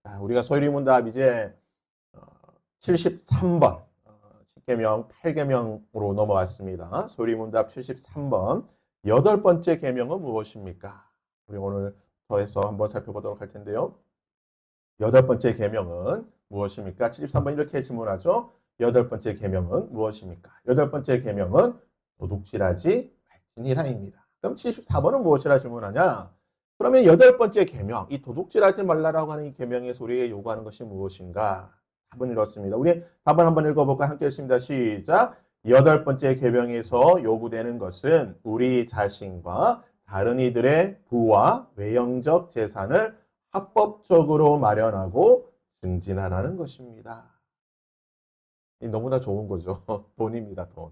자, 우리가 소유리문답 이제 73번 10계명 8계명으로 넘어왔습니다. 소유리문답 73번 여덟 번째 계명은 무엇입니까? 우리 오늘 더해서 한번 살펴보도록 할 텐데요. 여덟 번째 계명은 무엇입니까? 73번 이렇게 질문하죠. 여덟 번째 계명은 무엇입니까? 여덟 번째 계명은 도둑질하지 말지니라입니다. 그럼 74번은 무엇이라 질문하냐? 그러면 여덟 번째 계명, 이 도둑질하지 말라라고 하는 이 계명에서 우리에게 요구하는 것이 무엇인가? 답은 이렇습니다. 우리 답을 한번 읽어볼까? 함께 읽습니다. 시작. 여덟 번째 계명에서 요구되는 것은 우리 자신과 다른 이들의 부와 외형적 재산을 합법적으로 마련하고 증진하라는 것입니다. 너무나 좋은 거죠. 돈입니다, 돈.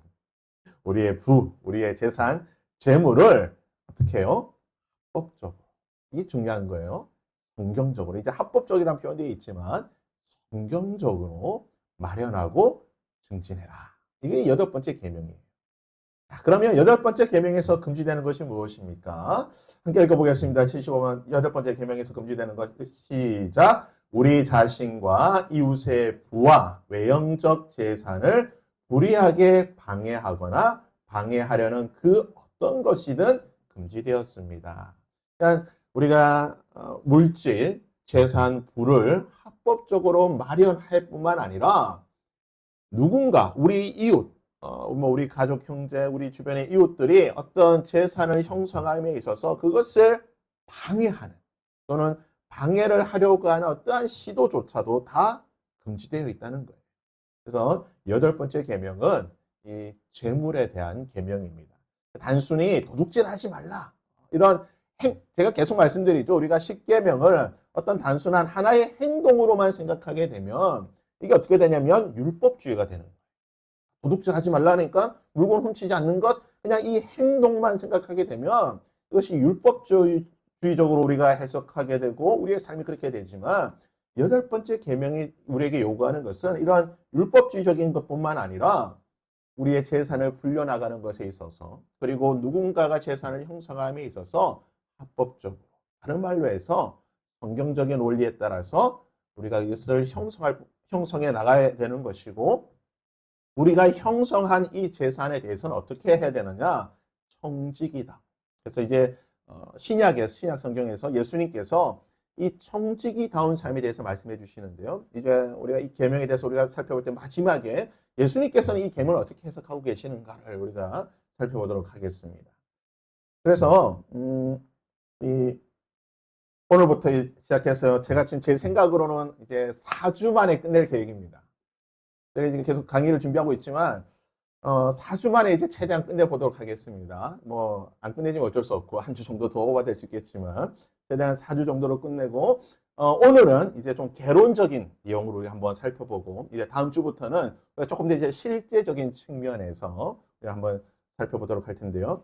우리의 부, 우리의 재산, 재물을 어떻게 해요? 합법적으로. 이게 중요한 거예요. 성경적으로. 이제 합법적이라는 표현이 되어 있지만 성경적으로 마련하고 증진해라. 이게 여덟 번째 계명이에요. 그러면 여덟 번째 계명에서 금지되는 것이 무엇입니까? 함께 읽어보겠습니다. 75번 여덟 번째 계명에서 금지되는 것 시작. 우리 자신과 이웃의 부와 외형적 재산을 불이하게 방해하거나 방해하려는 그 어떤 것이든 금지되었습니다. 그러니까 우리가 물질, 재산, 부를 합법적으로 마련할 뿐만 아니라 누군가 우리 이웃, 뭐 우리 가족, 형제, 우리 주변의 이웃들이 어떤 재산을 형성함에 있어서 그것을 방해하는 또는 방해를 하려고 하는 어떠한 시도조차도 다 금지되어 있다는 거예요. 그래서 여덟 번째 계명은 이 재물에 대한 계명입니다. 단순히 도둑질하지 말라 이런 제가 계속 말씀드리죠. 우리가 십계명을 어떤 단순한 하나의 행동으로만 생각하게 되면 이게 어떻게 되냐면 율법주의가 되는 거예요. 도둑질 하지 말라니까 물건 훔치지 않는 것 그냥 이 행동만 생각하게 되면 이것이 율법주의적으로 우리가 해석하게 되고 우리의 삶이 그렇게 되지만 여덟 번째 계명이 우리에게 요구하는 것은 이러한 율법주의적인 것뿐만 아니라 우리의 재산을 불려나가는 것에 있어서 그리고 누군가가 재산을 형성함에 있어서 합법적으로 다른 말로 해서 성경적인 원리에 따라서 우리가 이것을 형성해 나가야 되는 것이고 우리가 형성한 이 재산에 대해서는 어떻게 해야 되느냐? 청직이다. 그래서 이제 신약 성경에서 예수님께서 이 청지기다운 삶에 대해서 말씀해 주시는데요. 이제 우리가 이 계명에 대해서 우리가 살펴볼 때 마지막에 예수님께서는 이 계명을 어떻게 해석하고 계시는가를 우리가 살펴보도록 하겠습니다. 그래서 이 오늘부터 시작해서 제가 지금 제 생각으로는 이제 4주 만에 끝낼 계획입니다. 제가 지금 계속 강의를 준비하고 있지만 4주 만에 이제 최대한 끝내보도록 하겠습니다. 뭐 안 끝내지면 어쩔 수 없고 한 주 정도 더 오버될 수 있겠지만 최대한 4주 정도로 끝내고 오늘은 이제 좀 개론적인 내용으로 우리 한번 살펴보고 이제 다음 주부터는 조금 더 이제 실제적인 측면에서 우리 한번 살펴보도록 할 텐데요.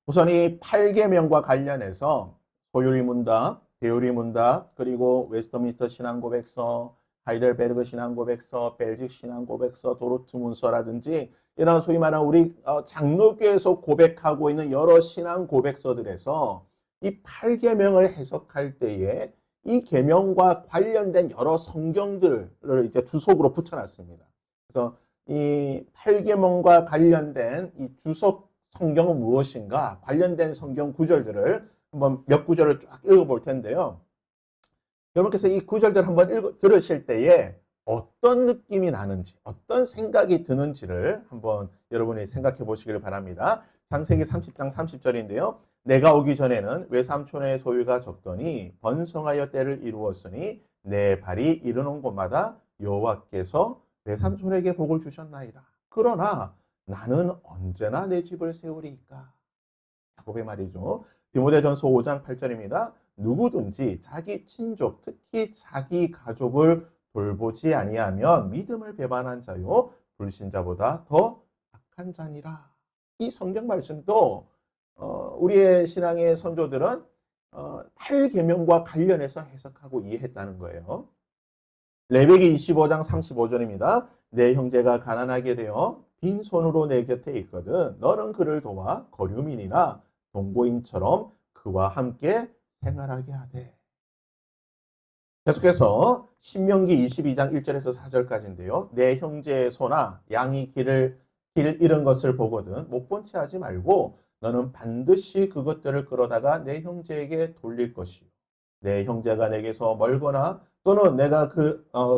우선 이 8계명과 관련해서 소유리문답, 대유리문답, 그리고 웨스터민스터 신앙고백서, 하이델베르그 신앙고백서, 벨직 신앙고백서, 도르트문서라든지 이런 소위 말하는 우리 장로교에서 고백하고 있는 여러 신앙고백서들에서 이 8계명을 해석할 때에 이 계명과 관련된 여러 성경들을 이제 주석으로 붙여놨습니다. 그래서 이 8계명과 관련된 이 주석 성경은 무엇인가 관련된 성경 구절들을 한번 몇 구절을 쫙 읽어볼 텐데요. 여러분께서 이 구절들 한번 들으실 때에 어떤 느낌이 나는지 어떤 생각이 드는지를 한번 여러분이 생각해 보시길 바랍니다. 창세기 30장 30절인데요. 내가 오기 전에는 외삼촌의 소유가 적더니 번성하여 때를 이루었으니 내 발이 이르는 곳마다 여호와께서 외삼촌에게 복을 주셨나이다. 그러나 나는 언제나 내 집을 세우리이까. 야곱의 말이죠. 디모데전서 5장 8절입니다. 누구든지 자기 친족, 특히 자기 가족을 돌보지 아니하면 믿음을 배반한 자요 불신자보다 더 악한 자니라. 이 성경 말씀도 우리의 신앙의 선조들은 8계명과 관련해서 해석하고 이해했다는 거예요. 레위기 25장 35절입니다. 내 형제가 가난하게 되어 빈손으로 내 곁에 있거든 너는 그를 도와 거류민이나 동고인처럼 그와 함께 생활하게 하되. 계속해서 신명기 22장 1절에서 4절까지인데요. 내 형제의 소나 양이 길 잃은 것을 보거든 못 본 채 하지 말고 너는 반드시 그것들을 끌어다가 내 형제에게 돌릴 것이요. 내 형제가 내게서 멀거나 또는 내가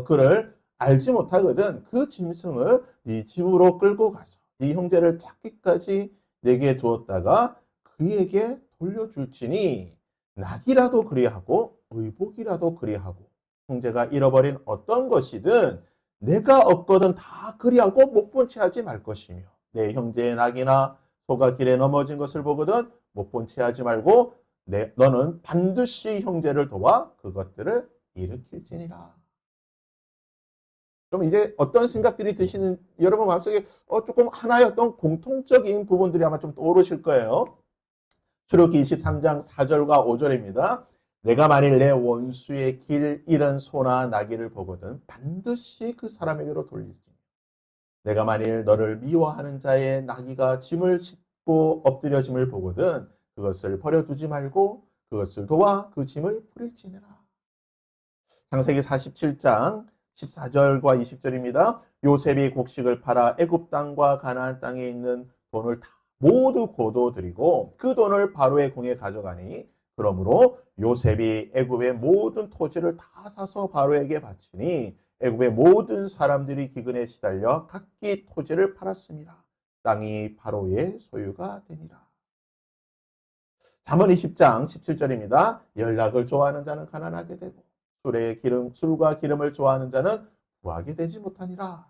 그를 알지 못하거든 그 짐승을 네 집으로 끌고 가서 네 형제를 찾기까지 내게 두었다가 그에게 돌려줄지니 낙이라도 그리하고 의복이라도 그리하고 형제가 잃어버린 어떤 것이든 내가 없거든 다 그리하고 못 본 채 하지 말 것이며 내 형제의 낙이나 소가 길에 넘어진 것을 보거든 못 본 채 하지 말고 너는 반드시 형제를 도와 그것들을 일으킬지니라. 좀 이제 어떤 생각들이 드시는 여러분 마음속에 조금 하나의 어떤 공통적인 부분들이 아마 좀 떠오르실 거예요. 출애굽기 23장 4절과 5절입니다. 내가 만일 내 원수의 길 잃은 소나 나귀를 보거든 반드시 그 사람에게로 돌리지. 내가 만일 너를 미워하는 자의 나귀가 짐을 싣고 엎드려짐을 보거든 그것을 버려두지 말고 그것을 도와 그 짐을 풀일지니라. 창세기 47장 14절과 20절입니다. 요셉이 곡식을 팔아 애굽 땅과 가나안 땅에 있는 돈을 다 모두 거둬들이고 그 돈을 바로의 궁에 가져가니 그러므로 요셉이 애굽의 모든 토지를 다 사서 바로에게 바치니 애굽의 모든 사람들이 기근에 시달려 각기 토지를 팔았습니다. 땅이 바로의 소유가 되니라. 잠언 20장 17절입니다. 연락을 좋아하는 자는 가난하게 되고 술과 기름을 좋아하는 자는 부하게 되지 못하니라.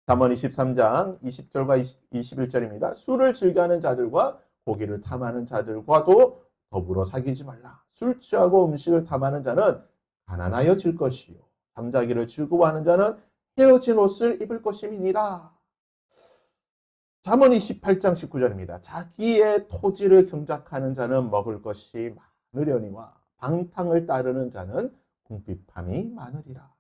잠언 23장 20절과 21절입니다. 술을 즐겨하는 자들과 고기를 탐하는 자들과도 더불어 사귀지 말라. 술 취하고 음식을 탐하는 자는 가난하여질 것이요 잠자기를 즐거워하는 자는 헤어진 옷을 입을 것임이니라. 잠언 28장 19절입니다. 자기의 토지를 경작하는 자는 먹을 것이 많으려니와 방탕을 따르는 자는 궁핍함이 많으리라.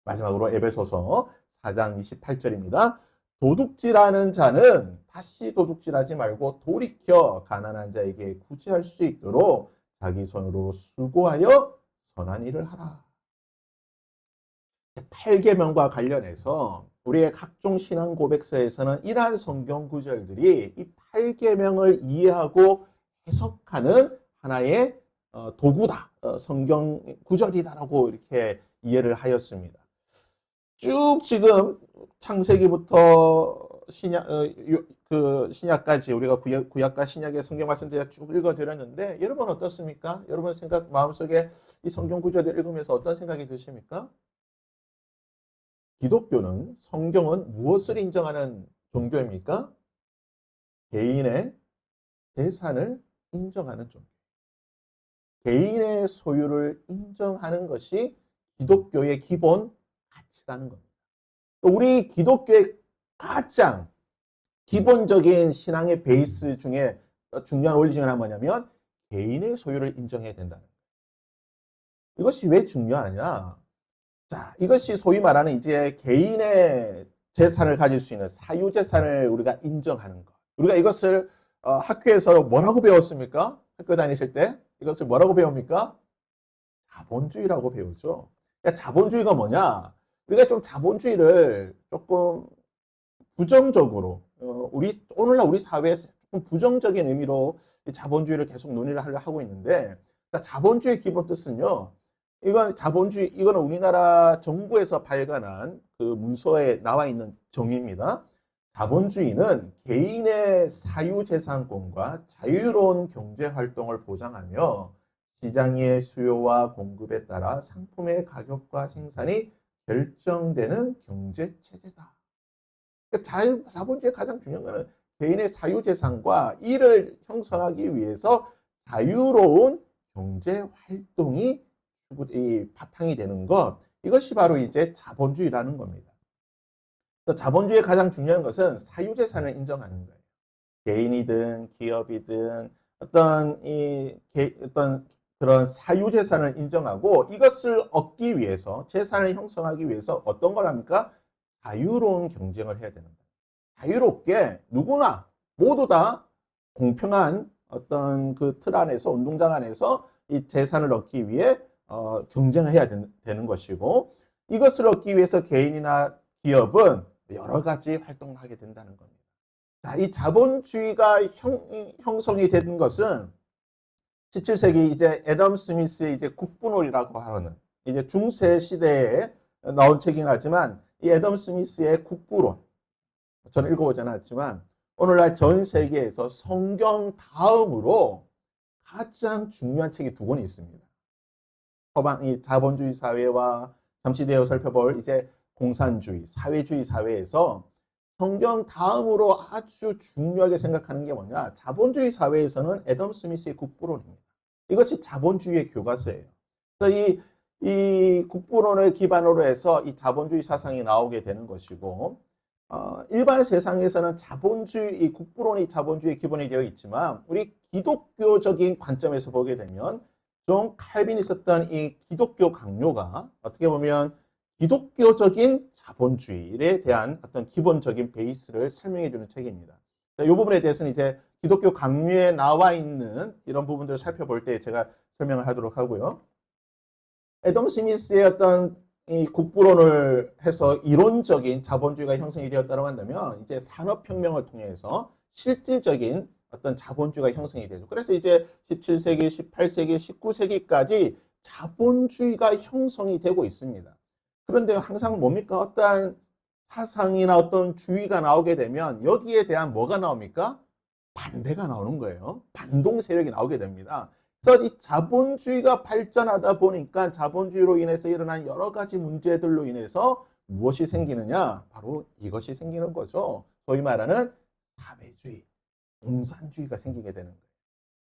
마지막으로 에베소서 4장 28절입니다. 도둑질하는 자는 다시 도둑질하지 말고 돌이켜 가난한 자에게 구제할 수 있도록 자기 손으로 수고하여 선한 일을 하라. 8계명과 관련해서 우리의 각종 신앙 고백서에서는 이러한 성경 구절들이 이 8계명을 이해하고 해석하는 하나의 도구다, 성경 구절이다라고 이렇게 이해를 하였습니다. 쭉 지금 창세기부터 신약까지 우리가 구약과 신약의 성경 말씀들 쭉 읽어드렸는데 여러분 어떻습니까? 여러분 생각 마음속에 이 성경 구절을 읽으면서 어떤 생각이 드십니까? 기독교는 성경은 무엇을 인정하는 종교입니까? 개인의 재산을 인정하는 종교. 개인의 소유를 인정하는 것이 기독교의 기본 가치라는 겁니다. 우리 기독교의 가장 기본적인 신앙의 베이스 중에 중요한 원리 중에 하나가 뭐냐면 개인의 소유를 인정해야 된다는 거예요. 이것이 왜 중요하냐? 자, 이것이 소위 말하는 이제 개인의 재산을 가질 수 있는 사유재산을 우리가 인정하는 것. 우리가 이것을 학교에서 뭐라고 배웠습니까? 학교 다니실 때 이것을 뭐라고 배웁니까? 자본주의라고 배우죠. 그러니까 자본주의가 뭐냐? 우리가 좀 자본주의를 조금 부정적으로 오늘날 우리 사회에서 조금 부정적인 의미로 자본주의를 계속 논의를 하고 있는데 그러니까 자본주의 기본 뜻은요. 이거는 우리나라 정부에서 발간한 그 문서에 나와 있는 정의입니다. 자본주의는 개인의 사유재산권과 자유로운 경제활동을 보장하며 시장의 수요와 공급에 따라 상품의 가격과 생산이 결정되는 경제체제다. 그러니까 자본주의의 가장 중요한 것은 개인의 사유재산과 이를 형성하기 위해서 자유로운 경제활동이 바탕이 되는 것, 이것이 바로 이제 자본주의라는 겁니다. 자본주의의 가장 중요한 것은 사유재산을 인정하는 거예요. 개인이든 기업이든 어떤 그런 사유재산을 인정하고 이것을 얻기 위해서 재산을 형성하기 위해서 어떤 걸 합니까? 자유로운 경쟁을 해야 되는 거예요. 자유롭게 누구나 모두 다 공평한 어떤 그 틀 안에서 운동장 안에서 이 재산을 얻기 위해 경쟁해야 되는 것이고 이것을 얻기 위해서 개인이나 기업은 여러 가지 활동을 하게 된다는 겁니다. 자, 이 자본주의가 형성이 된 것은 17세기 이제 애덤 스미스의 이제 국부론이라고 하는 이제 중세 시대에 나온 책이긴 하지만 이 애덤 스미스의 국부론 저는 읽어보지 않았지만 오늘날 전 세계에서 성경 다음으로 가장 중요한 책이 두 권이 있습니다. 이 자본주의 사회와 잠시 내어 살펴볼 이제 공산주의, 사회주의 사회에서 성경 다음으로 아주 중요하게 생각하는 게 뭐냐? 자본주의 사회에서는 애덤 스미스의 국부론입니다. 이것이 자본주의의 교과서예요. 그래서 이 국부론을 기반으로 해서 이 자본주의 사상이 나오게 되는 것이고, 일반 세상에서는 자본주의, 이 국부론이 자본주의의 기본이 되어 있지만, 우리 기독교적인 관점에서 보게 되면, 존 칼빈이 썼던 이 기독교 강요가 어떻게 보면 기독교적인 자본주의에 대한 어떤 기본적인 베이스를 설명해 주는 책입니다. 이 부분에 대해서는 이제 기독교 강요에 나와 있는 이런 부분들을 살펴볼 때 제가 설명을 하도록 하고요. 애덤 스미스의 어떤 이 국부론을 해서 이론적인 자본주의가 형성이 되었다고 한다면 이제 산업혁명을 통해서 실질적인 어떤 자본주의가 형성이 되죠. 그래서 이제 17세기, 18세기, 19세기까지 자본주의가 형성이 되고 있습니다. 그런데 항상 뭡니까? 어떠한 사상이나 어떤 주의가 나오게 되면 여기에 대한 뭐가 나옵니까? 반대가 나오는 거예요. 반동 세력이 나오게 됩니다. 그래서 이 자본주의가 발전하다 보니까 자본주의로 인해서 일어난 여러 가지 문제들로 인해서 무엇이 생기느냐? 바로 이것이 생기는 거죠. 소위 말하는 사회주의, 공산주의가 생기게 되는 거예요.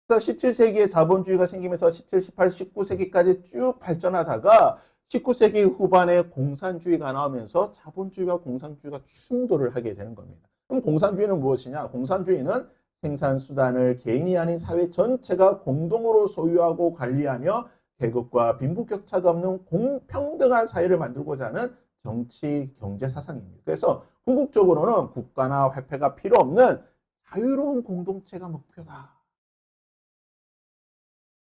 그래서 17세기에 자본주의가 생기면서 17, 18, 19세기까지 쭉 발전하다가 19세기 후반에 공산주의가 나오면서 자본주의와 공산주의가 충돌을 하게 되는 겁니다. 그럼 공산주의는 무엇이냐? 공산주의는 생산수단을 개인이 아닌 사회 전체가 공동으로 소유하고 관리하며 계급과 빈부격차가 없는 공평등한 사회를 만들고자 하는 정치, 경제 사상입니다. 그래서 궁극적으로는 국가나 화폐가 필요 없는 자유로운 공동체가 목표다.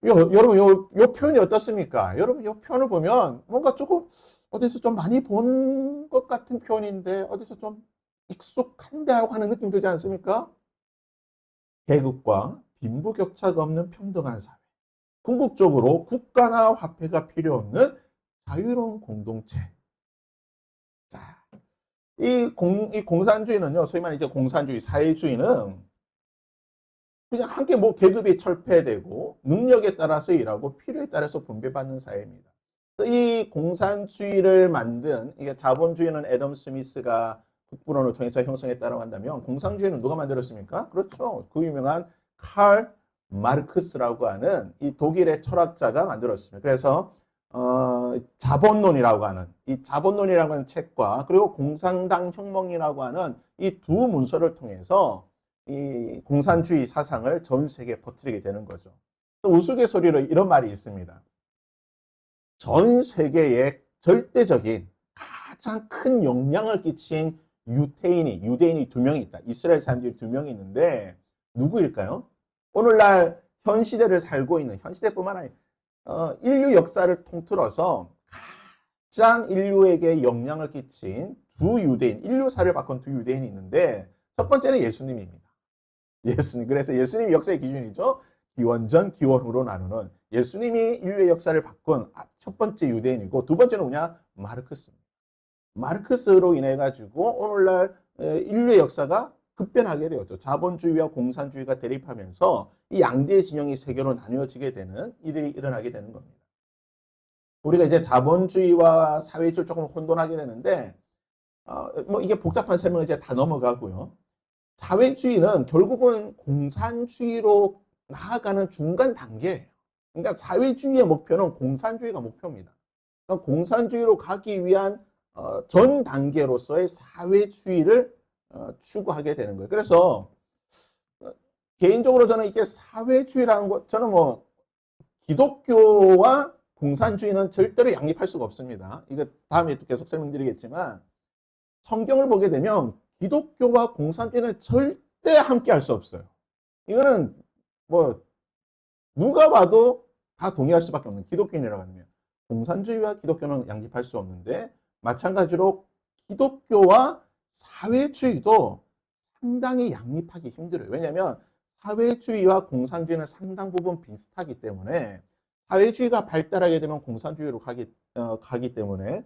여러분, 요 표현이 어떻습니까? 여러분, 요 표현을 보면 뭔가 조금 어디서 좀 많이 본 것 같은 표현인데 어디서 좀 익숙한데 하고 하는 느낌 들지 않습니까? 계급과 빈부격차가 없는 평등한 사회. 궁극적으로 국가나 화폐가 필요 없는 자유로운 공동체. 자, 이 공산주의는요, 소위 말하는 이제 공산주의, 사회주의는 그냥 함께 뭐 계급이 철폐되고 능력에 따라서 일하고 필요에 따라서 분배받는 사회입니다. 이 공산주의를 만든 이게 자본주의는 애덤 스미스가 국부론을 통해서 형성했다고 한다면 공산주의는 누가 만들었습니까? 그렇죠. 그 유명한 칼 마르크스라고 하는 이 독일의 철학자가 만들었습니다. 그래서 자본론이라고 하는 이 자본론이라고 하는 책과 그리고 공산당 혁명이라고 하는 이 두 문서를 통해서 이 공산주의 사상을 전 세계에 퍼뜨리게 되는 거죠. 우스갯소리로 이런 말이 있습니다. 전 세계에 절대적인 가장 큰 영향을 끼친 유대인이 두 명이 있다. 이스라엘 사람들이 두 명이 있는데 누구일까요? 오늘날 현 시대를 살고 있는 현 시대뿐만 아니라 인류 역사를 통틀어서 가장 인류에게 영향을 끼친 두 유대인, 인류사를 바꾼 두 유대인이 있는데 첫 번째는 예수님입니다. 예수님. 그래서 예수님이 역사의 기준이죠. 기원전, 기원후로 나누는 예수님이 인류의 역사를 바꾼 첫 번째 유대인이고 두 번째는 뭐냐? 마르크스입니다. 마르크스로 인해 가지고 오늘날 인류의 역사가 급변하게 되었죠. 자본주의와 공산주의가 대립하면서 이 양대 진영이 세계로 나뉘어지게 되는 일이 일어나게 되는 겁니다. 우리가 이제 자본주의와 사회주의를 조금 혼돈하게 되는데 뭐 이게 복잡한 설명을 이제 다 넘어가고요. 사회주의는 결국은 공산주의로 나아가는 중간 단계예요. 그러니까 사회주의의 목표는 공산주의가 목표입니다. 그러니까 공산주의로 가기 위한 전 단계로서의 사회주의를 추구하게 되는 거예요. 그래서 개인적으로 저는 이게 사회주의라는 것, 저는 뭐 기독교와 공산주의는 절대로 양립할 수가 없습니다. 이거 다음에 또 계속 설명드리겠지만 성경을 보게 되면 기독교와 공산주의는 절대 함께 할 수 없어요. 이거는 뭐 누가 봐도 다 동의할 수밖에 없는 기독교인이라고 하면 공산주의와 기독교는 양립할 수 없는데 마찬가지로 기독교와 사회주의도 상당히 양립하기 힘들어요. 왜냐하면 사회주의와 공산주의는 상당 부분 비슷하기 때문에 사회주의가 발달하게 되면 공산주의로 가기 때문에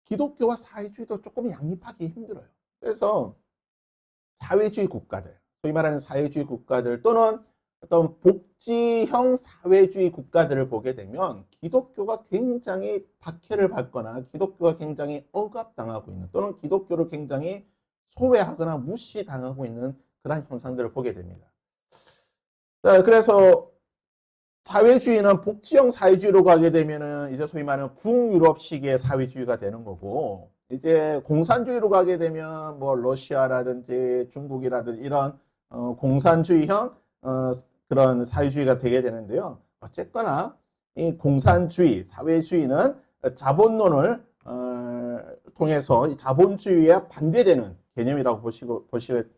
기독교와 사회주의도 조금 양립하기 힘들어요. 그래서 사회주의 국가들, 소위 말하는 사회주의 국가들 또는 어떤 복지형 사회주의 국가들을 보게 되면 기독교가 굉장히 박해를 받거나 기독교가 굉장히 억압당하고 있는 또는 기독교를 굉장히 소외하거나 무시당하고 있는 그런 현상들을 보게 됩니다. 자, 그래서 사회주의는 복지형 사회주의로 가게 되면은 이제 소위 말하는 북유럽식의 사회주의가 되는 거고, 이제 공산주의로 가게 되면 뭐 러시아라든지 중국이라든지 이런 공산주의형 그런 사회주의가 되게 되는데요. 어쨌거나 이 공산주의, 사회주의는 자본론을 통해서 이 자본주의에 반대되는 개념이라고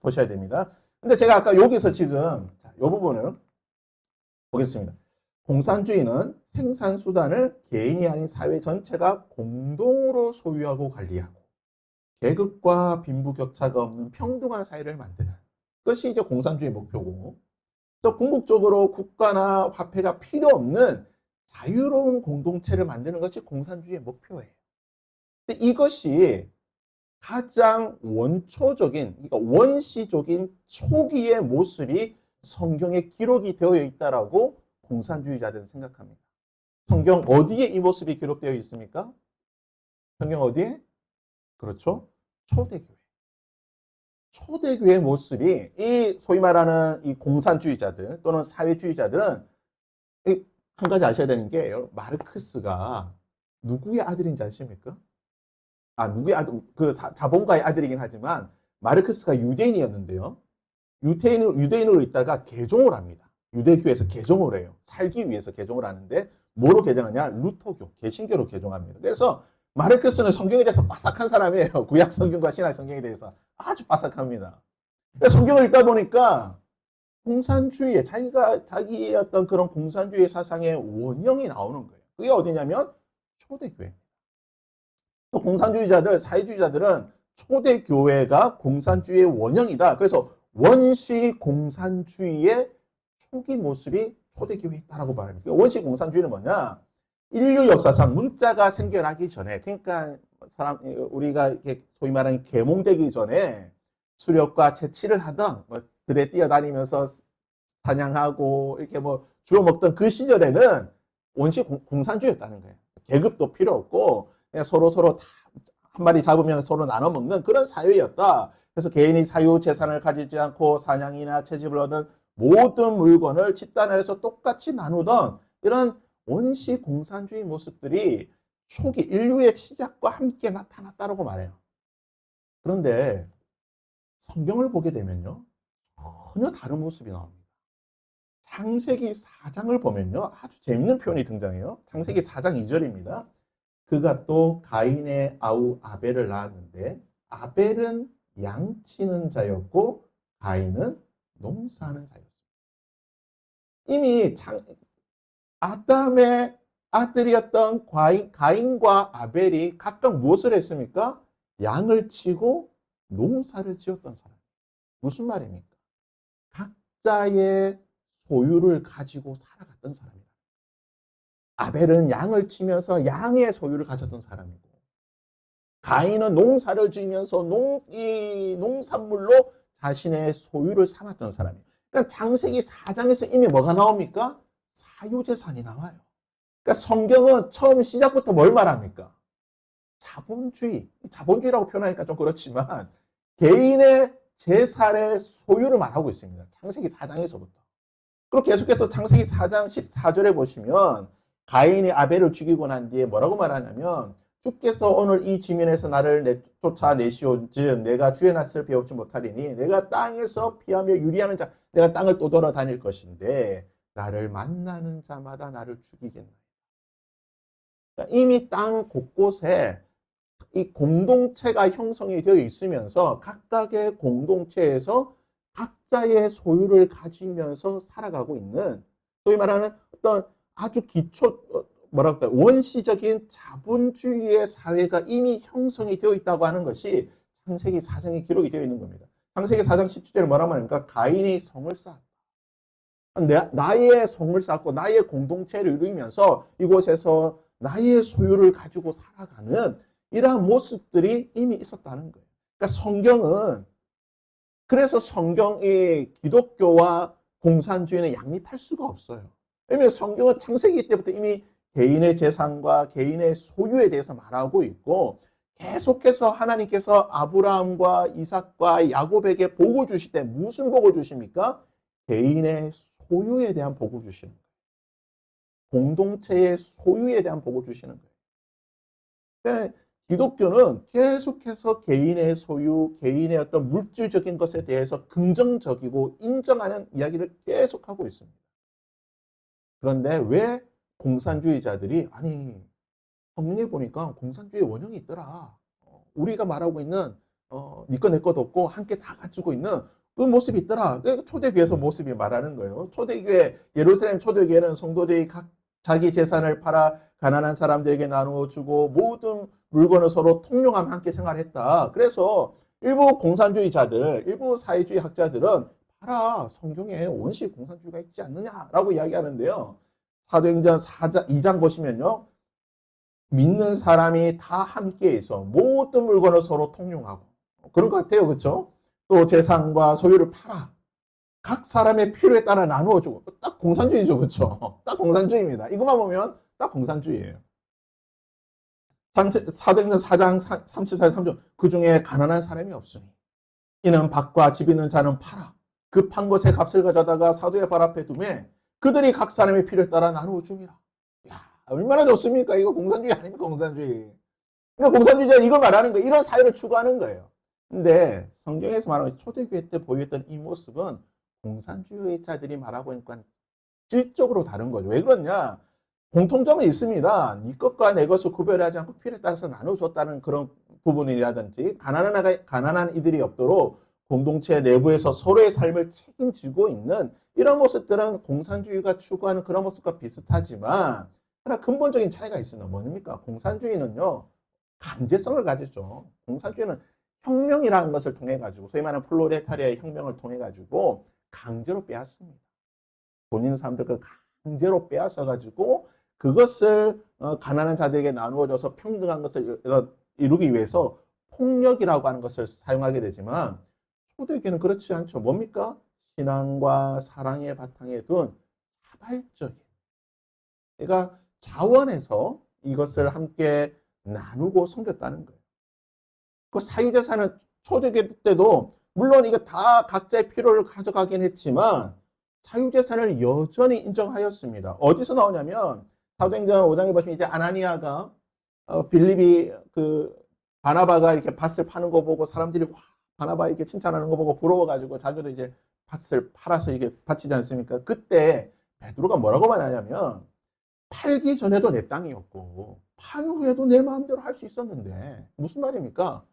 보셔야 됩니다. 근데 제가 아까 여기서 지금 이 부분을 보겠습니다. 공산주의는 생산수단을 개인이 아닌 사회 전체가 공동으로 소유하고 관리하고 계급과 빈부격차가 없는 평등한 사회를 만드는 것이 이제 공산주의 목표고, 또 궁극적으로 국가나 화폐가 필요 없는 자유로운 공동체를 만드는 것이 공산주의의 목표예요. 근데 이것이 가장 원초적인, 그러니까 원시적인 초기의 모습이 성경에 기록이 되어 있다라고 공산주의자들은 생각합니다. 성경 어디에 이 모습이 기록되어 있습니까? 성경 어디에? 그렇죠. 초대교회. 초대교회의 모습이 이 소위 말하는 이 공산주의자들 또는 사회주의자들은 한 가지 아셔야 되는 게 마르크스가 누구의 아들인지 아십니까? 누구의 아들, 자본가의 아들이긴 하지만 마르크스가 유대인이었는데요. 유대인으로 있다가 개종을 합니다. 유대교에서 개종을 해요. 살기 위해서 개종을 하는데 뭐로 개종하냐? 루터교, 개신교로 개종합니다. 그래서 마르크스는 성경에 대해서 빠삭한 사람이에요. 구약 성경과 신약 성경에 대해서 아주 빠삭합니다. 성경을 읽다 보니까 공산주의에 자기의 어떤 그런 공산주의 사상의 원형이 나오는 거예요. 그게 어디냐면 초대교회. 또 공산주의자들, 사회주의자들은 초대교회가 공산주의의 원형이다. 그래서 원시 공산주의의 초기 모습이 초대교회에 있다라고 말합니다. 원시 공산주의는 뭐냐? 인류 역사상 문자가 생겨나기 전에, 그러니까 우리가 소위 말하는 계몽되기 전에 수렵과 채취를 하던 들에 뛰어다니면서 사냥하고 이렇게 뭐 주워 먹던 그 시절에는 원시 공산주의였다는 거예요. 계급도 필요 없고 그냥 서로 다 한 마리 잡으면 서로 나눠 먹는 그런 사회였다. 그래서 개인이 사유 재산을 가지지 않고 사냥이나 채집을 얻은 모든 물건을 집단에서 똑같이 나누던 이런 원시 공산주의 모습들이 초기 인류의 시작과 함께 나타났다고 말해요. 그런데 성경을 보게 되면요, 전혀 다른 모습이 나옵니다. 창세기 4장을 보면요, 아주 재밌는 표현이 등장해요. 창세기 4장 2절입니다. 그가 또 가인의 아우 아벨을 낳았는데 아벨은 양치는 자였고 가인은 농사하는 자였습니다. 이미 아담의 아들이었던 가인과 아벨이 각각 무엇을 했습니까? 양을 치고 농사를 지었던 사람. 무슨 말입니까? 각자의 소유를 가지고 살아갔던 사람이다. 아벨은 양을 치면서 양의 소유를 가졌던 사람이고, 가인은 농사를 지으면서 이 농산물로 자신의 소유를 삼았던 사람이에요. 그러니까 창세기 4장에서 이미 뭐가 나옵니까? 사유재산이 나와요. 그러니까 성경은 처음 시작부터 뭘 말합니까? 자본주의라고 표현하니까 좀 그렇지만 개인의 재산의 소유를 말하고 있습니다. 창세기 4장에서부터. 그리고 계속해서 창세기 4장 14절에 보시면 가인이 아벨을 죽이고 난 뒤에 뭐라고 말하냐면 주께서 오늘 이 지면에서 나를 쫓아내시온즉 내가 주의 낯을 배우지 못하리니 내가 땅에서 피하며 유리하는 자 내가 땅을 또 돌아다닐 것인데 나를 만나는 자마다 나를 죽이겠나이다. 그러니까 이미 땅 곳곳에 이 공동체가 형성이 되어 있으면서 각각의 공동체에서 각자의 소유를 가지면서 살아가고 있는 소위 말하는 어떤 아주 기초 뭐랄까 원시적인 자본주의의 사회가 이미 형성이 되어 있다고 하는 것이 창세기 4장에 기록이 되어 있는 겁니다. 창세기 4장 17절에 뭐라고 하니까 가인이 성을 쌓았다. 나의 성을 쌓고 나의 공동체를 이루면서 이곳에서 나의 소유를 가지고 살아가는 이러한 모습들이 이미 있었다는 거예요. 그러니까 성경은 그래서 성경이 기독교와 공산주의는 양립할 수가 없어요. 왜냐하면 성경은 창세기 때부터 이미 개인의 재산과 개인의 소유에 대해서 말하고 있고 계속해서 하나님께서 아브라함과 이삭과 야곱에게 복을 주실 때 무슨 복을 주십니까? 개인의 소유에 대한 복을 주시는 거예요. 공동체의 소유에 대한 복을 주시는 거예요. 그러니까 기독교는 계속해서 개인의 소유, 개인의 어떤 물질적인 것에 대해서 긍정적이고 인정하는 이야기를 계속하고 있습니다. 그런데 왜 공산주의자들이 아니 성경에 보니까 공산주의 원형이 있더라. 우리가 말하고 있는 니꺼 내 것도 없고 함께 다 가지고 있는 그 모습이 있더라. 초대교회에서 모습이 말하는 거예요. 초대교회 예루살렘 초대교회는 성도들이 각 자기 재산을 팔아 가난한 사람들에게 나누어 주고 모든 물건을 서로 통용하며 함께 생활했다. 그래서 일부 공산주의자들, 일부 사회주의 학자들은 봐라 성경에 원시 공산주의가 있지 않느냐라고 이야기하는데요. 사도행전 2장 보시면요. 믿는 사람이 다 함께해서 모든 물건을 서로 통용하고 그런 것 같아요. 그렇죠? 또 재산과 소유를 팔아 각 사람의 필요에 따라 나누어주고 딱 공산주의죠. 그렇죠? 딱 공산주의입니다. 이것만 보면 딱 공산주의예요. 사도행전 4장 34, 30절 그 중에 가난한 사람이 없으니 이는 밭과 집 있는 자는 팔아 급한 것에 값을 가져다가 사도의 발 앞에 두매 그들이 각 사람의 필요에 따라 나누어 줍니다. 얼마나 좋습니까? 이거 공산주의 아닙니까? 공산주의. 그러니까 공산주의자 이걸 말하는 거예요. 이런 사회를 추구하는 거예요. 근데 성경에서 말하는 초대교회 때 보였던 이 모습은 공산주의자들이 말하고 있는 질적으로 다른 거죠. 왜 그러냐? 공통점은 있습니다. 네 것과 내 것을 구별하지 않고 필요에 따라서 나눠줬다는 그런 부분이라든지 가난한 이들이 없도록 공동체 내부에서 서로의 삶을 책임지고 있는 이런 모습들은 공산주의가 추구하는 그런 모습과 비슷하지만 하나 근본적인 차이가 있습니다. 뭡니까? 공산주의는요. 강제성을 가지죠. 공산주의는 혁명이라는 것을 통해 가지고 소위 말하는 플로레타리아의 혁명을 통해 가지고 강제로 빼앗습니다. 돈 있는 사람들 그 강제로 빼앗아 가지고 그것을 가난한 자들에게 나누어줘서 평등한 것을 이루기 위해서 폭력이라고 하는 것을 사용하게 되지만 초대교회는 그렇지 않죠. 뭡니까? 신앙과 사랑의 바탕에 둔 자발적인 그러니까 자원해서 이것을 함께 나누고 섬겼다는 거예요. 그 사유재산은 초대교회 때도 물론 이거 다 각자의 필요를 가져가긴 했지만 사유재산을 여전히 인정하였습니다. 어디서 나오냐면 사도행전 5장에 보시면 이제 아나니아가 빌립이 그 바나바가 이렇게 밭을 파는 거 보고 사람들이 와 바나바 이렇게 칭찬하는 거 보고 부러워가지고 자기도 이제 밭을 팔아서 이게 바치지 않습니까? 그때 베드로가 뭐라고 말하냐면 팔기 전에도 내 땅이었고 판 후에도 내 마음대로 할 수 있었는데 무슨 말입니까?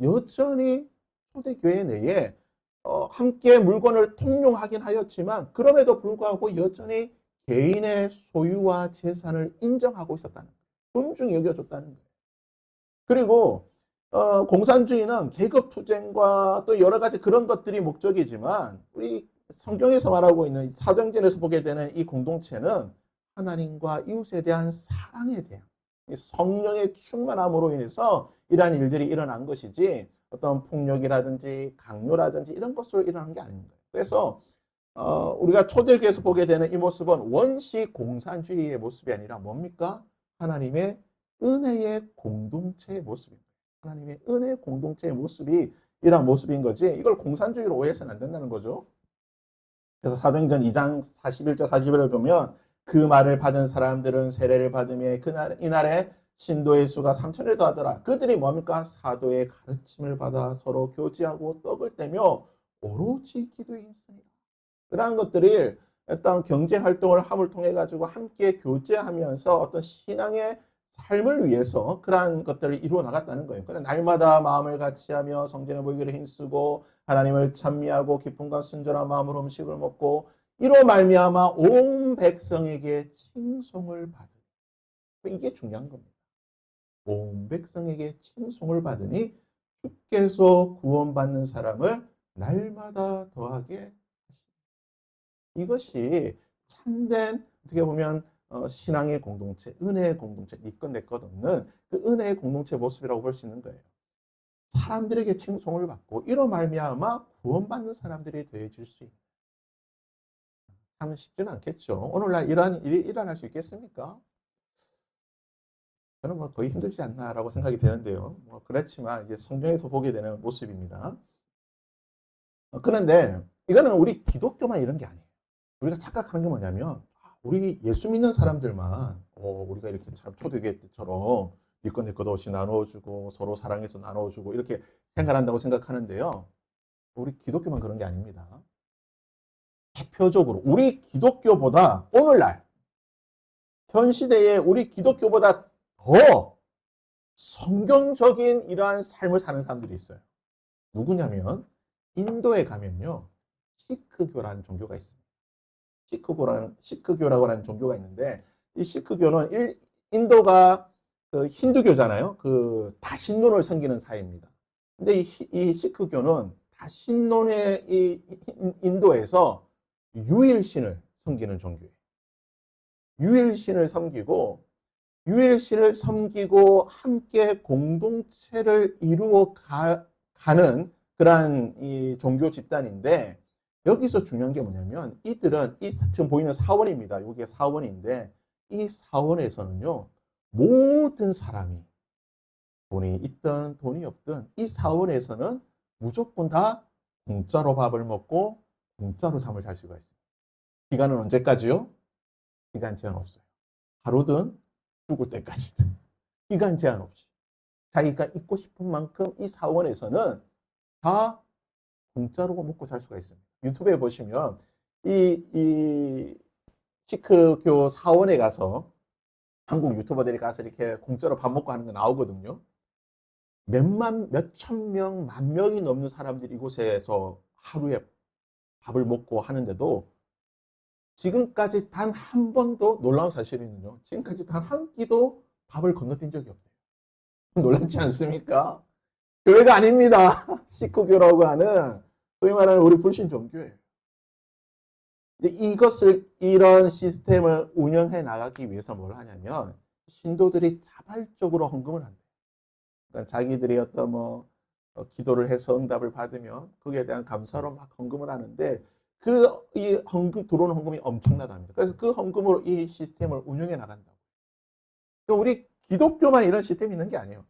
여전히 초대교회 내에 함께 물건을 통용하긴 하였지만 그럼에도 불구하고 여전히 개인의 소유와 재산을 인정하고 있었다는 거예요. 존중히 여겨줬다는 거예요. 그리고 공산주의는 계급투쟁과 또 여러 가지 그런 것들이 목적이지만 우리 성경에서 말하고 있는 사도행전에서 보게 되는 이 공동체는 하나님과 이웃에 대한 사랑에 대한 성령의 충만함으로 인해서 이러한 일들이 일어난 것이지 어떤 폭력이라든지 강요라든지 이런 것으로 일어난 게 아닙니다. 그래서 우리가 초대교회에서 보게 되는 이 모습은 원시 공산주의의 모습이 아니라 뭡니까? 하나님의 은혜의 공동체의 모습입니다. 하나님의 은혜 공동체의 모습이 이러한 모습인 거지 이걸 공산주의로 오해해서는 안 된다는 거죠. 그래서 사도행전 2장 41절 41을 보면 그 말을 받은 사람들은 세례를 받으며 이날에 신도의 수가 3,000을 더하더라. 그들이 뭡니까? 사도의 가르침을 받아 서로 교제하고 떡을 떼며 오로지 기도에 힘쓰니라. 그러한 것들이 어떤 경제 활동을 함을 통해 가지고 함께 교제하면서 어떤 신앙의 삶을 위해서 그러한 것들을 이루어 나갔다는 거예요. 그래 날마다 마음을 같이하며 성전에 모이기를 힘쓰고 하나님을 찬미하고 기쁨과 순전한 마음으로 음식을 먹고 이로 말미암아 온 백성에게 칭송을 받으니 이게 중요한 겁니다. 온 백성에게 칭송을 받으니 주께서 구원받는 사람을 날마다 더하게 하시니. 이것이 참된 어떻게 보면 신앙의 공동체, 은혜의 공동체, 네 것 내 것 없는 그 은혜의 공동체 모습이라고 볼 수 있는 거예요. 사람들에게 칭송을 받고 이로 말미암아 구원받는 사람들이 더해질 수 있는. 참 쉽지는 않겠죠. 오늘날 이러한 일이 일어날 수 있겠습니까? 저는 뭐 거의 힘들지 않나라고 생각이 되는데요. 뭐 그렇지만 이제 성경에서 보게 되는 모습입니다. 그런데 이거는 우리 기독교만 이런 게 아니에요. 우리가 착각하는 게 뭐냐면 우리 예수 믿는 사람들만 우리가 이렇게 참 초대교회 때처럼 네 것 내 것 없이 나눠주고 서로 사랑해서 나눠주고 이렇게 생각한다고 생각하는데요. 우리 기독교만 그런 게 아닙니다. 대표적으로 우리 기독교보다 오늘날 현 시대에 우리 기독교보다 더 성경적인 이러한 삶을 사는 사람들이 있어요. 누구냐면 인도에 가면요. 시크교라는 종교가 있습니다. 시크교라고 하는 종교가 있는데 이 시크교는 인도가 그 힌두교잖아요. 그 다신론을 섬기는 사회입니다. 근데 이 시크교는 다신론의 이 인도에서 유일신을 섬기는 종교예요. 유일신을 섬기고 함께 공동체를 이루어 가는 그러한 이 종교 집단인데 여기서 중요한 게 뭐냐면 이들은 지금 보이는 사원입니다. 여기가 사원인데 이 사원에서는요 모든 사람이 돈이 있든 돈이 없든 이 사원에서는 무조건 다 공짜로 밥을 먹고 공짜로 잠을 잘 수가 있습니다. 기간은 언제까지요? 기간 제한 없어요. 하루든 죽을 때까지든 기간 제한 없이 자기가 있고 싶은 만큼 이 사원에서는 다 공짜로 먹고 잘 수가 있습니다. 유튜브에 보시면 이 시크교 사원에 가서 한국 유튜버들이 가서 이렇게 공짜로 밥 먹고 하는 거 나오거든요. 몇천 명, 만 명이 넘는 사람들이 이곳에서 하루에 밥을 먹고 하는데도 지금까지 단 한 번도 놀라운 사실은요. 지금까지 단 한 끼도 밥을 건너뛴 적이 없대요. 놀랍지 않습니까? 교회가 아닙니다. 시크교라고 하는 소위 말하는 우리 불신 종교예요. 이런 시스템을 운영해 나가기 위해서 뭘 하냐면 신도들이 자발적으로 헌금을 한대요. 그러니까 자기들이 어떤 기도를 해서 응답을 받으면 거기에 대한 감사로 막 헌금을 하는데 이 들어오는 헌금이 엄청나답니다. 그래서 그 헌금으로 이 시스템을 운영해 나간다고. 그러니까 우리 기독교만 이런 시스템이 있는 게 아니에요.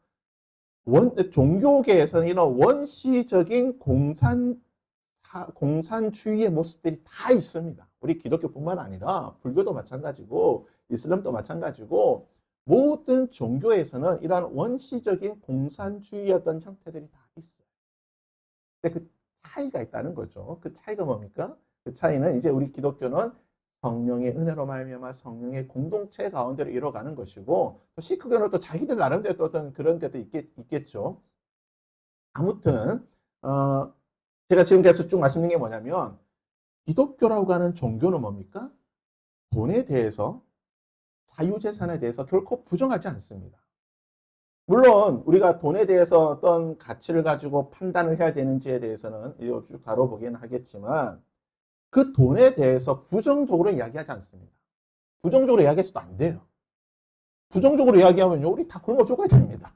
종교계에서는 이런 원시적인 공산주의의 모습들이 다 있습니다. 우리 기독교뿐만 아니라 불교도 마찬가지고 이슬람도 마찬가지고 모든 종교에서는 이러한 원시적인 공산주의의 어떤 형태들이 다 있어요. 근데 그 차이가 있다는 거죠. 그 차이가 뭡니까? 그 차이는 이제 우리 기독교는 성령의 은혜로 말미암아 성령의 공동체 가운데로 이뤄가는 것이고 또 시크교는 또 자기들 나름대로 또 어떤 그런 것도 있겠죠. 아무튼 제가 지금 계속 쭉 말씀드린 게 뭐냐면 기독교라고 하는 종교는 뭡니까? 돈에 대해서 사유재산에 대해서 결코 부정하지 않습니다. 물론 우리가 돈에 대해서 어떤 가치를 가지고 판단을 해야 되는지에 대해서는 쭉 다뤄보긴 하겠지만 그 돈에 대해서 부정적으로 이야기하지 않습니다. 부정적으로 이야기해서도 안 돼요. 부정적으로 이야기하면요, 우리 다 굶어 죽어야 됩니다.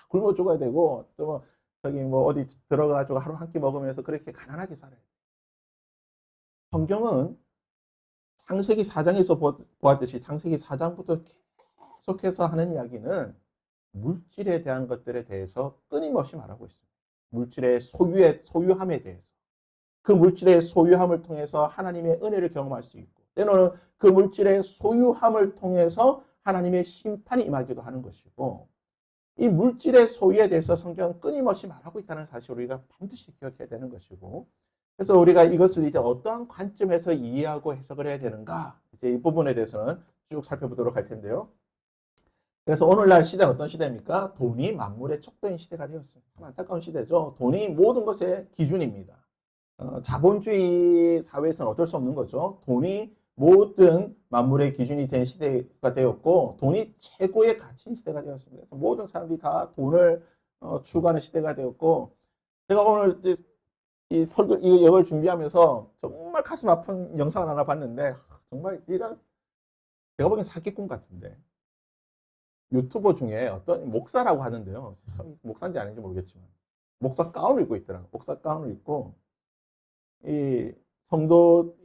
굶어 죽어야 되고, 또 저기 어디 들어가가지고 하루 한 끼 먹으면서 그렇게 가난하게 살아요. 성경은 창세기 4장에서 보았듯이 창세기 4장부터 계속해서 하는 이야기는 물질에 대한 것들에 대해서 끊임없이 말하고 있습니다. 물질의 소유함에 대해서. 그 물질의 소유함을 통해서 하나님의 은혜를 경험할 수 있고 때로는 그 물질의 소유함을 통해서 하나님의 심판이 임하기도 하는 것이고 이 물질의 소유에 대해서 성경은 끊임없이 말하고 있다는 사실을 우리가 반드시 기억해야 되는 것이고 그래서 우리가 이것을 이제 어떠한 관점에서 이해하고 해석을 해야 되는가 이제 이 부분에 대해서는 쭉 살펴보도록 할 텐데요. 그래서 오늘날 시대는 어떤 시대입니까? 돈이 만물의 척도인 시대가 되었습니다. 참 안타까운 시대죠. 돈이 모든 것의 기준입니다. 자본주의 사회에서는 어쩔 수 없는 거죠. 돈이 모든 만물의 기준이 된 시대가 되었고 돈이 최고의 가치인 시대가 되었습니다. 그래서 모든 사람들이 다 돈을 추구하는 시대가 되었고 제가 오늘 이 설교 이걸 준비하면서 정말 가슴 아픈 영상을 하나 봤는데 정말 이런 제가 보기엔 사기꾼 같은데 유튜버 중에 어떤 목사라고 하는데요. 목사인지 아닌지 모르겠지만 목사 가운을 입고 있더라고요. 목사 가운을 입고 이 성도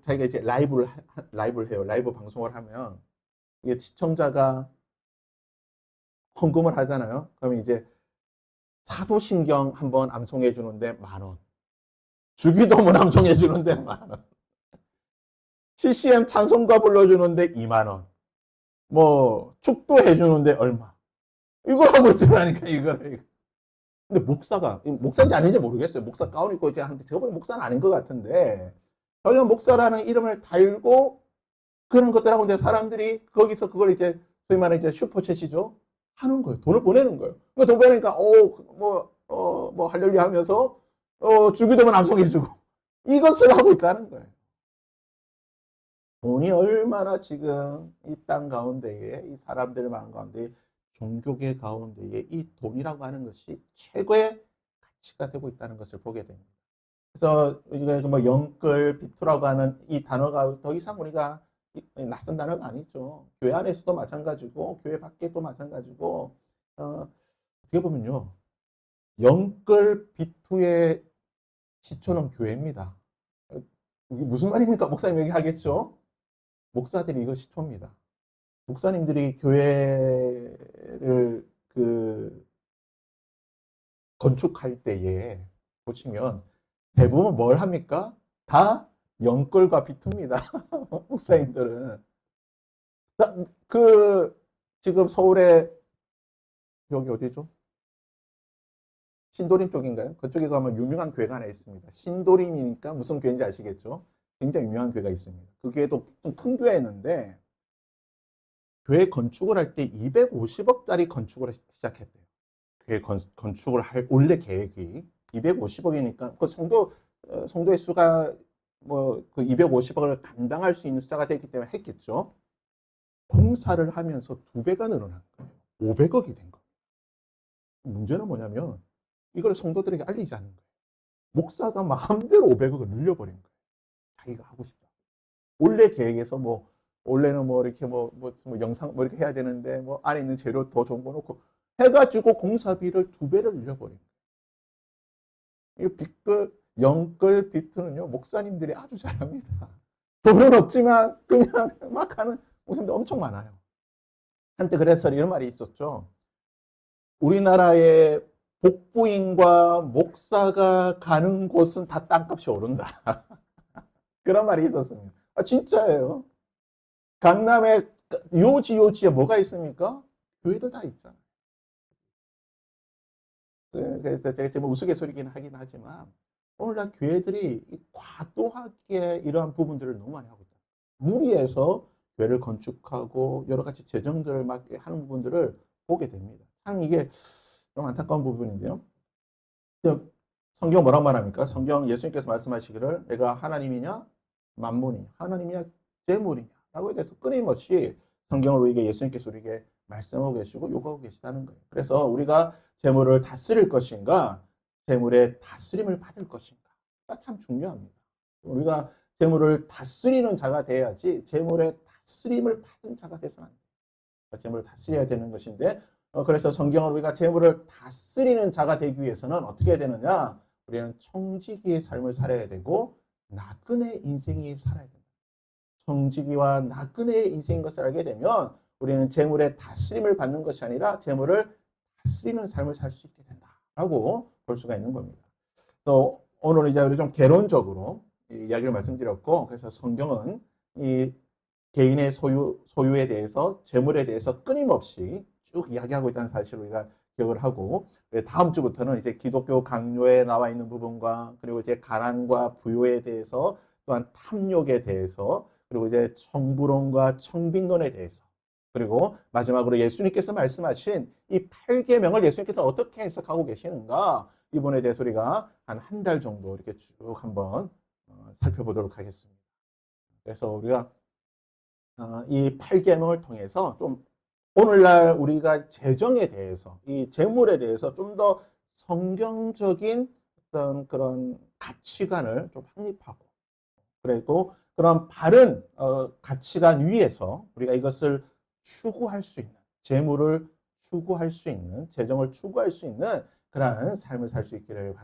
자기가 이제 라이브를 해요. 라이브 방송을 하면 이게 시청자가 헌금을 하잖아요. 그러면 이제 사도신경 한번 암송해 주는데 10,000원. 주기도문 암송해 주는데 10,000원. CCM 찬송가 불러주는데 20,000원. 뭐 축도해 주는데 얼마. 이거 하고 있더라니까 이거를. 근데 목사인지 아닌지 모르겠어요. 목사 가운 입고 이제 한데 저번에 목사는 아닌 것 같은데 전혀 목사라는 이름을 달고 그런 것들하고 이제 사람들이 거기서 그걸 이제 소위 말하는 이제 슈퍼챗이죠. 하는 거예요. 돈을 보내는 거예요. 돈 보내니까 뭐 할렐루야 하면서 주기도문 암송해주고 이것을 하고 있다는 거예요. 돈이 얼마나 지금 이 땅 가운데에 이 사람들 마음 가운데 종교계 가운데에 이 돈이라고 하는 것이 최고의 가치가 되고 있다는 것을 보게 됩니다. 그래서 우리가 뭐 영끌, 비투라고 하는 이 단어가 더 이상 우리가 낯선 단어가 아니죠. 교회 안에서도 마찬가지고 교회 밖에도 마찬가지고 어떻게 보면요. 영끌, 비투의 시초는 교회입니다. 이게 무슨 말입니까? 목사님 얘기하겠죠? 목사들이 이거 시초입니다. 목사님들이 교회를 건축할 때에 보시면 대부분 뭘 합니까? 다 영끌과 비투입니다. 목사님들은. 지금 서울에 여기 어디죠? 신도림 쪽인가요? 그쪽에 가면 유명한 교회가 하나 있습니다. 신도림이니까 무슨 교회인지 아시겠죠? 굉장히 유명한 교회가 있습니다. 그 교회도 좀 큰 교회였는데 교회 건축을 할 때 250억짜리 건축을 시작했대요. 교회 건축을 할 원래 계획이 250억이니까 그 성도의 수가 뭐 그 250억을 감당할 수 있는 숫자가 됐기 때문에 했겠죠. 공사를 하면서 2배가 늘어난 거예요. 500억이 된 거예요. 문제는 뭐냐면 이걸 성도들에게 알리지 않은 거예요. 목사가 마음대로 500억을 늘려버린 거예요. 자기가 하고 싶다. 원래 계획에서 원래는 이렇게 영상 이렇게 해야 되는데 안에 있는 재료 더 좋은 거 놓고 해가지고 공사비를 2배를 늘려버린 거예요. 이 영끌 비트는요, 목사님들이 아주 잘합니다. 돈은 없지만 그냥 막 하는 목사님들 엄청 많아요. 한때 그래서 이런 말이 있었죠. 우리나라의 복부인과 목사가 가는 곳은 다 땅값이 오른다. 그런 말이 있었습니다. 진짜예요. 강남에 요지에 뭐가 있습니까? 교회들 다 있잖아요. 그래서 제가 지금 우스갯소리긴 하긴 하지만 오늘날 교회들이 과도하게 이러한 부분들을 너무 많이 하고 있다. 무리해서 교회를 건축하고 여러 가지 재정들을 막 하는 부분들을 보게 됩니다. 참 이게 좀 안타까운 부분인데요. 성경 뭐라고 말합니까? 성경 예수님께서 말씀하시기를 내가 하나님이냐 만물이냐 하나님이냐 재물이냐 라고 해서 끊임없이 성경을 우리에게 예수님께서 우리에게 말씀하고 계시고 요구하고 계시다는 거예요. 그래서 우리가 재물을 다스릴 것인가 재물의 다스림을 받을 것인가 참 중요합니다. 우리가 재물을 다스리는 자가 돼야지 재물의 다스림을 받은 자가 돼서는 안 돼요. 재물을 다스려야 되는 것인데 그래서 성경은 우리가 재물을 다스리는 자가 되기 위해서는 어떻게 해야 되느냐 우리는 청지기의 삶을 살아야 되고 나그네 인생이 살아야 된다. 청지기와 나그네의 인생인 것을 알게 되면 우리는 재물의 다스림을 받는 것이 아니라 재물을 다스리는 삶을 살 수 있게 된다라고 볼 수가 있는 겁니다. 또 오늘 이제 우리 좀 개론적으로 이야기를 말씀드렸고 그래서 성경은 이 개인의 소유에 대해서 재물에 대해서 끊임없이 쭉 이야기하고 있다는 사실을 우리가 기억을 하고 다음 주부터는 이제 기독교 강요에 나와 있는 부분과 그리고 이제 가난과 부요에 대해서 또한 탐욕에 대해서 그리고 이제 청부론과 청빈론에 대해서 그리고 마지막으로 예수님께서 말씀하신 이 8계명을 예수님께서 어떻게 해석하고 계시는가 이 부분에 대해서 우리가 한 달 정도 이렇게 쭉 한번 살펴보도록 하겠습니다. 그래서 우리가 이 8계명을 통해서 좀 오늘날 우리가 재정에 대해서, 이 재물에 대해서 좀 더 성경적인 어떤 그런 가치관을 좀 확립하고, 그리고 그런 바른 가치관 위에서 우리가 이것을 추구할 수 있는, 재물을 추구할 수 있는, 재정을 추구할 수 있는 그러한 삶을 살 수 있기를 바랍니다.